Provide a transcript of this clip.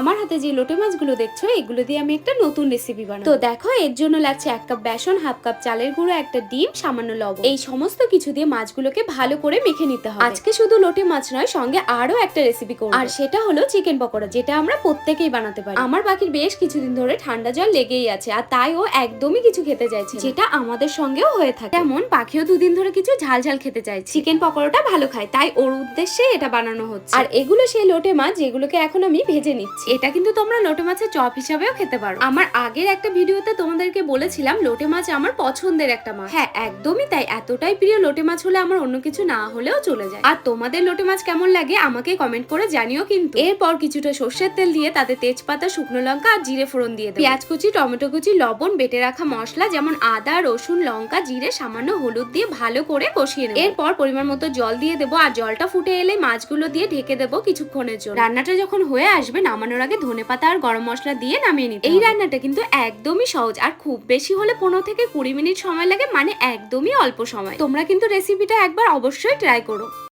আমার হাতে যে লোটে মাছগুলো দেখছো এগুলো দিয়ে আমি একটা নতুন রেসিপি বানাবো। তো দেখো এর জন্য লাগছে 1 কাপ বেসন, হাফ কাপ চালের গুঁড়ো, একটা ডিম, সামান্য লবণ। এই সমস্ত কিছু দিয়ে মাছগুলোকে ভালো করে মেখে নিতে হবে। আজকে শুধু লোটে মাছ নয়, সঙ্গে আরো একটা রেসিপি করব, আর সেটা হলো চিকেন পকোড়া, যেটা আমরা প্রত্যেকেই বানাতে পারি। আমার বাকির বেশ কিছুদিন ধরে ঠান্ডা জল লেগেই আছে, আর তাই ও একদমই কিছু খেতে চাইছে, যেটা আমাদের সঙ্গেও হয়ে থাকে। তেমন পাখিও দুদিন ধরে কিছু ঝাল ঝাল খেতে চাইছে। চিকেন পকোড়াটা ভালো খায়, তাই ওর উদ্দেশ্যে এটা বানানো হচ্ছে। আর এগুলো সেই লোটে মাছ যেগুলোকে এখন আমি ভেজে নিচ্ছি। এটা কিন্তু তোমরা লোটে মাছের চপ হিসাবেও খেতে পারো। আমার আগের একটা ভিডিওতে তোমাদেরকে বলেছিলাম লোটে মাছ আমার পছন্দের একটা মাছ। হ্যাঁ, একদমই তাই। এতটাই প্রিয় লোটে মাছ হলে আমার অন্য কিছু না হলেও চলে যায়। আর তোমাদের লোটে মাছ কেমন লাগে আমাকে কমেন্ট করে জানিও কিন্তু। এরপর কিছুটা সর্ষের তেল দিয়ে তাতে তেজপাতা, শুকনো লঙ্কা আর জিরে ফোড়ন দিয়ে দেব। পেঁয়াজ কুচি, টমেটো কুচি, লবণ, বেটে রাখা মশলা যেমন আদা, রসুন, লঙ্কা, জিরে, সামান্য হলুদ দিয়ে ভালো করে কষিয়ে নেব। এরপর পরিমাণ মতো জল দিয়ে দেবো, আর জলটা ফুটে এলে মাছগুলো দিয়ে ঢেকে দেবো কিছুক্ষণের জন্য। রান্নাটা যখন হয়ে আসবে নামানোর আগে ধনেপাতা আর গরম মশলা দিয়ে নামিয়ে নিতে। এই রান্নাটা কিন্তু একদমই সহজ, আর খুব বেশি হলে 15 থেকে 20 মিনিট সময় লাগে, মানে একদমই অল্প সময়। তোমরা কিন্তু রেসিপিটা একবার অবশ্যই ট্রাই করো।